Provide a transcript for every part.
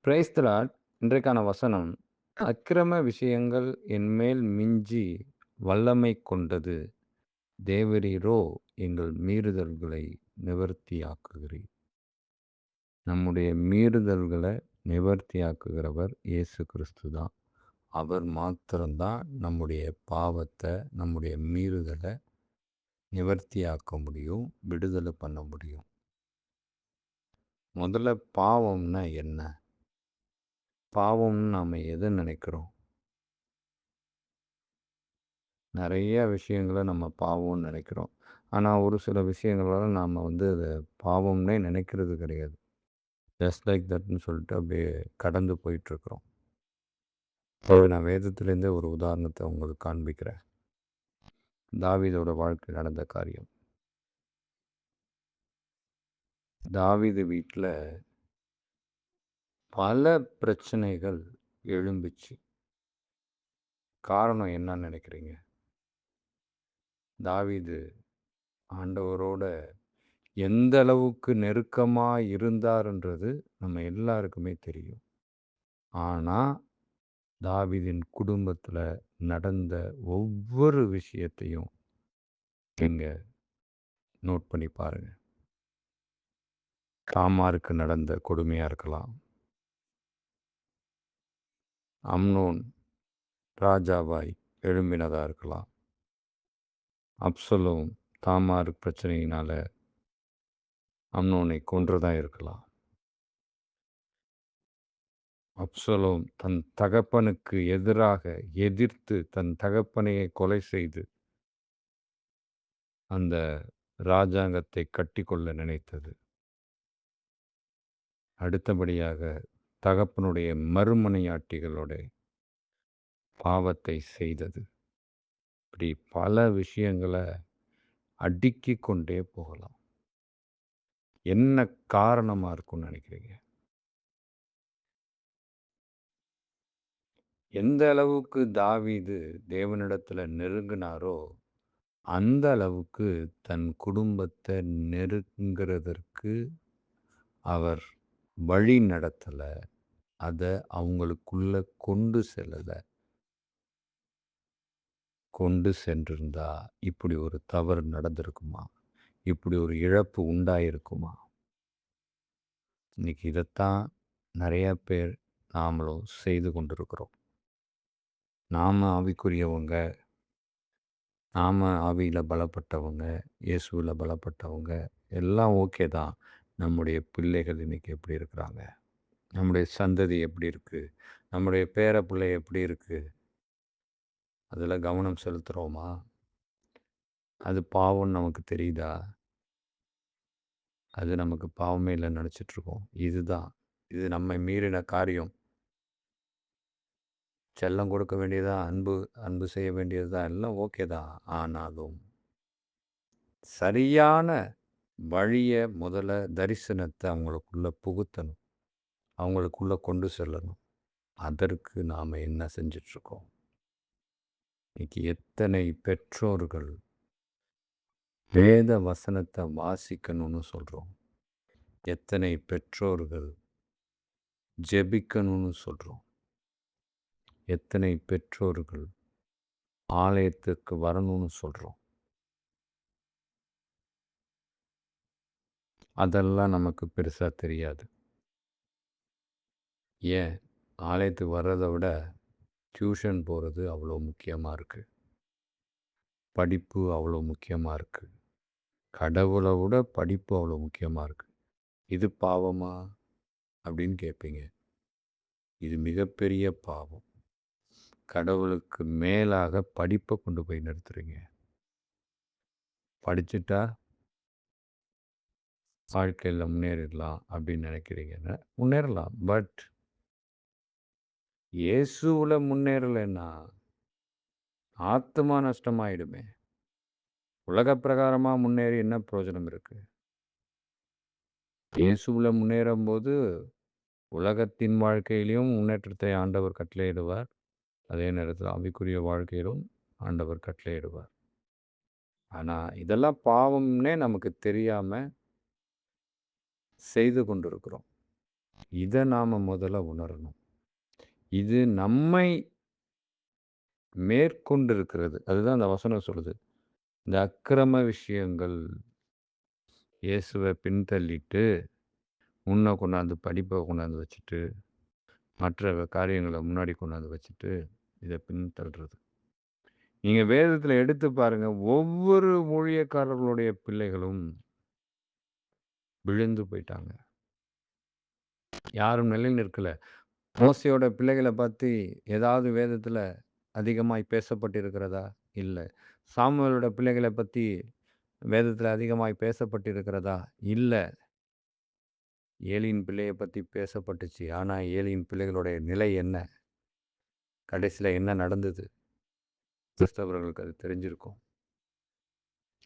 Praise the Lord. இன்றைக்கான வசனம், "அக்கிரம விஷயங்கள் என்மேல் மிஞ்சி வல்லமை கொண்டது. தேவரீரோ எங்கள் மீறுதல்களை நிவர்த்தியாக்குகிறீர்." நம்முடைய மீறுதல்கள நிவர்த்தியாக்குகிறவர் இயேசு கிறிஸ்து தான். அவர் மாத்திரம் தான் நம்முடைய பாவத்த, நம்முடைய மீறுதல நிவர்த்தியாக்க முடியும், விடுதலை பண்ண முடியும். முதல்ல பாவம்னா என்ன? பாவம்னு நாம எத நினைக்கிறோம்? நெறைய விஷயங்கள நம்ம பாவம்னு நெனைக்கிறோம். ஆனா, ஒரு சில விஷயங்கள நாம அத பாவம்னே நெனைக்கிறது கிடையாது. ஜஸ்ட் லைக் தட்ன்னு சொல்லிட்டு அப்படியே கடந்து போயிட்டுருக்குறோம். நான் வேதத்திலேருந்தே ஒரு உதாரணத்த உங்களுக்கு காண்பிக்கிறேன். தாவீதோட வாழ்க்கையில் நடந்த காரியம். தாவீது வீட்ல பல பிரச்சனைகள் எழும்புச்சு. காரணம் என்னன்னு நெனைக்கிறீங்க? தாவீது ஆண்டவரோட எந்த அளவுக்கு நெருக்கமா இருந்தாருன்றது நம்ம எல்லாருக்குமே தெரியும். ஆனா, தாவீதின் குடும்பத்துல நடந்த ஒவ்வொரு விஷயத்தையும் நீங்க நோட் பண்ணி பாருங்க. தாமாருக்கு நடந்த கொடுமையா இருக்கலாம். அம்னோன் ராஜாவாய் எழும்பினதா இருக்கலாம். அப்சலோம் தாமார் பிரச்சனையினால அம்னோனை கொன்றதா இருக்கலாம். அப்சலோம் தன் தகப்பனுக்கு எதிராக எதிர்த்து தன் தகப்பனையே கொலை செய்து அந்த ராஜாங்கத்தை கட்டிக்கொள்ள நினைத்தது. அடுத்தபடியாக தகப்பனுடைய மறுமனையாட்டிகளோட பாவத்தை செய்தது. இப்படி பல விஷயங்கள அடுக்கிக் கொண்டே போகலாம். என்ன காரணமா இருக்கும்னு நினைக்கிறீங்க? எந்த அளவுக்கு தாவீது தேவனிடத்துல நெருங்கினாரோ, அந்த அளவுக்கு தன் குடும்பத்த நெருங்குறதற்கு அவர் வழி நடத்தல. அத அவங்களுக்குள்ள கொண்டு செல்லல. கொண்டு சென்றிருந்தா, இப்படி ஒரு தவறு நடந்திருக்குமா? இப்படி ஒரு இழப்பு உண்டாயிருக்குமா? இன்னைக்கு இதத்தான் நெறைய பேர் நாமளும் செய்து கொண்டிருக்கிறோம். நாம ஆவிக்குரியவங்க, நாம ஆவியில பலப்பட்டவங்க, இயேசுவில பலப்பட்டவங்க, எல்லாம் ஓகே தான். நம்முடைய பிள்ளைகள் இன்னைக்கு எப்படி இருக்கிறாங்க? நம்முடைய சந்ததி எப்படி இருக்கு? நம்முடைய பேர பிள்ளை எப்படி இருக்கு? அதில கவனம் செலுத்துறோமா? அது பாவம்னு நமக்கு தெரியுதா? அது நமக்கு பாவமே இல்லன்னு நெனச்சிட்டுருக்கோம். இதுதான். இது நம்மை மீறின காரியம். செல்லம் கொடுக்க வேண்டியதா, அன்பு அன்பு செய்ய வேண்டியது தான். எல்லாம் ஓகே தான். ஆனாலும், சரியான வழிய முதல்ல தரிசனத்த அவங்களுக்குள்ள புகுத்தணும். அவங்களுக்குள்ள கொண்டு செல்லணும். அதற்கு நாம என்ன செஞ்சுட்ருக்கோம்? இன்னைக்கு எத்தனை பெற்றோர்கள் வேத வசனத்த வாசிக்கணும்னு சொல்றோம். எத்தனை பெற்றோர்கள் ஜெபிக்கணும்னு சொல்றோம். எத்தனை பெற்றோர்கள் ஆலயத்துக்கு வரணும்னு சொல்றோம். அதெல்லாம் நமக்கு பெருசா தெரியாது. ஏன்? ஆலயத்துக்கு வர்றத விட டியூஷன் போறது அவ்வளோ முக்கியமா இருக்கு. படிப்பு அவ்வளோ முக்கியமா இருக்கு. கடவுள விட படிப்பு அவ்வளோ முக்கியமா இருக்கு. இது பாவமா? அப்படின்னு கேட்பீங்க. இது மிகப்பெரிய பாவம். கடவுளுக்கு மேலாக படிப்ப கொண்டு போய் நிறுத்துறீங்க. படிச்சுட்டா வாழ்க்கையில முன்னேறிடலாம் அப்படின்னு நினைக்கிறீங்கன்னா, முன்னேறலாம். பட் இயேசுவுல முன்னேறலைன்னா, ஆத்துமா நஷ்டமாயிடுமே. உலக பிரகாரமா முன்னேறி என்ன பிரயோஜனம் இருக்கு? இயேசுவுல முன்னேறும்போது, உலகத்தின் வாழ்க்கையிலும் முன்னேற்றத்தை ஆண்டவர் கட்டளையிடுவார். அதே நேரத்தில் ஆவிக்குரிய வாழ்க்கையிலும் ஆண்டவர் கட்டளையிடுவார். ஆனா, இதெல்லாம் பாவம்னே நமக்கு தெரியாம செய்து கொண்டிருக்கிறோம். இத நாம முதல்ல உணரணும். இது நம்மை மேற்கொண்டிருக்கிறது. அதுதான் அந்த வசனம் சொல்லுது. இந்த அக்கிரம விஷயங்கள் இயேசுவ பின்தள்ளிட்டு, முன்ன கொண்டாந்து படிப்ப கொண்டாந்து வச்சுட்டு, மற்ற காரியங்கள முன்னாடி கொண்டாந்து வச்சுட்டு, இத பின்தள்றது. நீங்க வேதத்துல எடுத்து பாருங்க. ஒவ்வொரு ஊழியக்காரர்களுடைய பிள்ளைகளும் விழுந்து போயிட்டாங்க. யாரும் நிலை நிற்கல. மோசேயோட பிள்ளைகள பத்தி ஏதாவது வேதத்துல அதிகமாய் பேசப்பட்டிருக்கிறதா? இல்ல. சாமுவேலோட பிள்ளைகள பத்தி வேதத்துல அதிகமாய் பேசப்பட்டிருக்கிறதா? இல்ல. ஏலியின் பிள்ளைய பத்தி பேசப்பட்டுச்சு. ஆனா ஏலியின் பிள்ளைகளுடைய நிலை என்ன? கடைசில என்ன நடந்தது? கிறிஸ்தவர்களுக்கு அது தெரிஞ்சிருக்கும்.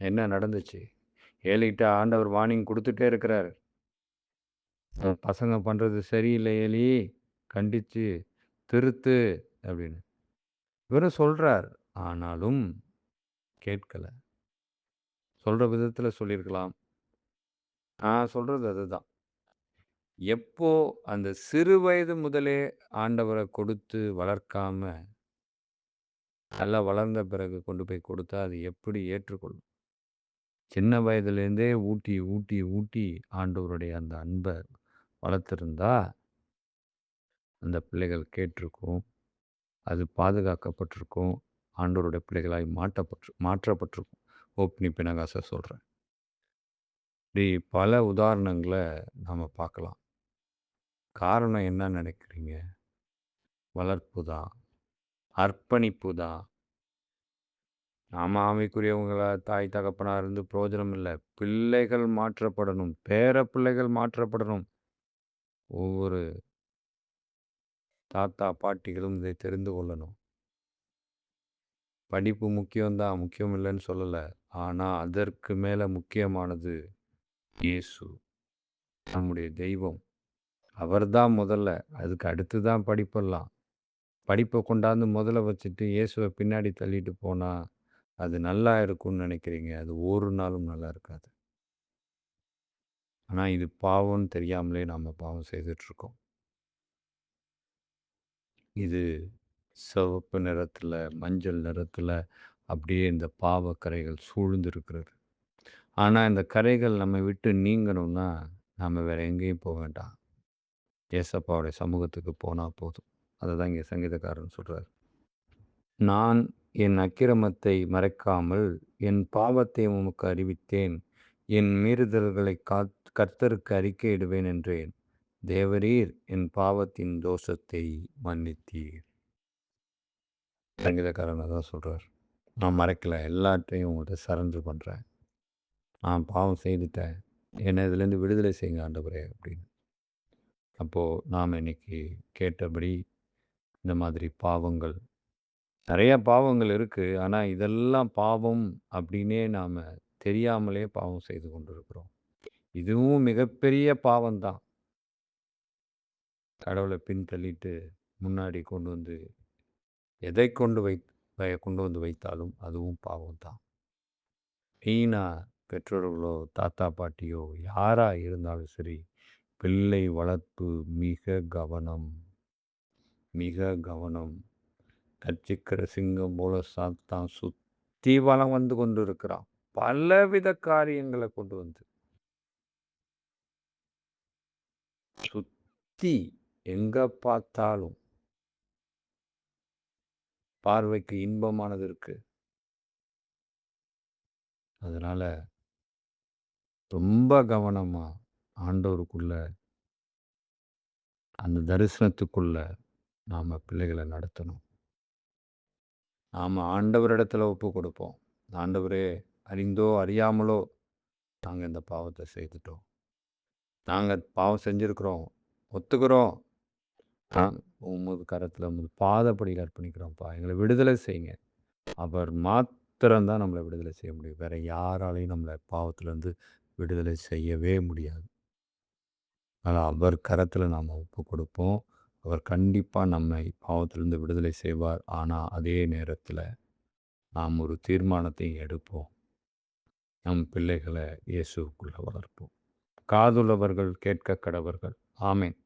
என்ன நடந்துச்சு? ஏலிட்ட ஆண்டவர் வார்னிங் குடுத்துட்டே இருக்கிறாரு. பசங்க பண்றது சரியில்ல ஏலி. கண்டிச்சு திருத்து அப்படின்னு. இவரும் சொல்றார். ஆனாலும் கேட்கல. சொல்ற விதத்துல சொல்லியிருக்கலாம். நான் சொல்றது அதுதான். எப்போ அந்த சிறு வயது முதலே ஆண்டவர கொடுத்து வளர்க்காம, நல்லா வளர்ந்த பிறகு கொண்டு போய் கொடுத்தா, அது எப்படி ஏற்றுக்கொள்ளும்? சின்ன வயதிலேருந்தே ஊட்டி, ஊட்டி, ஊட்டி ஆண்டவருடைய அந்த அன்ப வளர்த்திருந்தா, அந்த பிள்ளைகள் கேட்டிருக்கும். அது பாதுகாக்கப்பட்டிருக்கும். ஆண்டவருடைய பிள்ளைகளாய் மாற்றப்பட்டிருக்கும். ஓப்னி பினகாச சொல்றேன். இப்படி பல உதாரணங்கள நாம பார்க்கலாம். காரணம் என்னன்னு நினைக்கிறீங்க? வளர்ப்பு தான். அர்ப்பணிப்பு தான். நாம ஆவிக்குரியவங்களா தாய் தகப்பனா இருந்து பிரயோஜனம் இல்ல. பிள்ளைகள் மாற்றப்படணும். பேர பிள்ளைகள் மாற்றப்படணும். ஒவ்வொரு தாத்தா, பாட்டிகளும் இதை தெரிந்து கொள்ளணும். படிப்பு முக்கியம் தான். முக்கியம் இல்லன்னு சொல்லல. ஆனா அதற்கு மேல முக்கியமானது இயேசு. நம்முடைய தெய்வம். அவர்தான் முதல்ல. அதுக்கு அடுத்து தான் படிப்பெல்லாம். படிப்ப கொண்டாந்து முதல்ல வச்சுட்டு இயேசுவ பின்னாடி தள்ளிட்டு போனா, அது நல்லா இருக்கும்னு நினைக்கிறீங்க. அது ஒரு நாளும் நல்லா இருக்காது. ஆனா இது பாவம்னு தெரியாமலே நாம பாவம் செய்துட்ருக்கோம். இது சிவப்பு நிறத்துல, மஞ்சள் நிறத்துல அப்படியே இந்த பாவ கறைகள் சூழ்ந்திருக்கிறது. ஆனா இந்த கறைகள் நம்மை விட்டு நீங்கணும்னா, நாம வேற எங்கேயும் போ வேண்டாம். ஏசப்பாவுடைய சமூகத்துக்கு போனா போதும். அததான் இங்க சங்கீதக்காரன் சொல்றாரு. நான் என் அக்கிரமத்தை மறைக்காமல், என் பாவத்தை உமக்கு அறிவித்தேன். என் மீறுதல்களை கர்த்தருக்கு அறிக்கையிடுவேன் என்றேன். தேவரீர் என் பாவத்தின் தோஷத்தை மன்னித்தீர். சங்கீதக்காரன் அதான் சொல்றார். நான் மறைக்கல. எல்லாத்தையும் உங்கள்ட்ட சரண்டர் பண்றேன். நான் பாவம் செய்துட்டேன். என்னை இதுலேருந்து விடுதலை செய்யுங்க ஆண்டவரே அப்படின்னு. அப்போ நாம இன்னைக்கு கேட்டபடி இந்த மாதிரி பாவங்கள் நெறைய பாவங்கள் இருக்கு. ஆனா, இதெல்லாம் பாவம் அப்டின்னே நாம தெரியாமலே பாவம் செய்து கொண்டிருக்கிறோம். இதுவும் மிகப்பெரிய பாவம் தான். கடவுள பின்தள்ளிட்டு முன்னாடி கொண்டு வந்து எதை கொண்டு வந்து வைத்தாலும் அதுவும் பாவம் தான். மெயினா பெற்றோர்களோ, தாத்தா, பாட்டியோ யாரா இருந்தாலும் சரி, பிள்ளை வளர்ப்பு மிக கவனம், மிக கவனம். கர்ச்சிக்கிற சிங்கம் போல சாத்தான் சுத்தி வலம் வந்து கொண்டிருக்கிறான். பலவித காரியங்கள கொண்டு வந்து. சுத்தி எங்க பார்த்தாலும் பார்வைக்கு இன்பமானது இருக்கு. அதனால ரொம்ப கவனமா ஆண்டவருக்குள்ள, அந்த தரிசனத்துக்குள்ள நாம பிள்ளைகள நடத்தணும். நாம ஆண்டவரிடத்துல ஒப்பு கொடுப்போம். ஆண்டவரே, அறிந்தோ அறியாமலோ நாங்க இந்த பாவத்த செய்துட்டோம். நாங்க பாவம் செஞ்சிருக்கிறோம். ஒத்துக்கிறோம். உமது கரத்துல உமது பாதப்படியில அர்ப்பணிக்கிறோம்ப்பா. எங்கள விடுதலை செய்யுங்க. அவர் மாத்திரம் தான் நம்மள விடுதலை செய்ய முடியும். வேற யாராலயும் நம்மள பாவத்திலருந்து விடுதலை செய்யவே முடியாது. ஆனா அவர் கரத்துல நாம ஒப்பு கொடுப்போம். அவர் கண்டிப்பா நம்மை பாவத்திலிருந்து விடுதலை செய்வார். ஆனா அதே நேரத்துல நாம் ஒரு தீர்மானத்தை எடுப்போம். நம் பிள்ளைகள இயேசுவுக்குள்ள வளர்ப்போம். காதுள்ளவர்கள் கேட்க கடவர்கள். ஆமென்.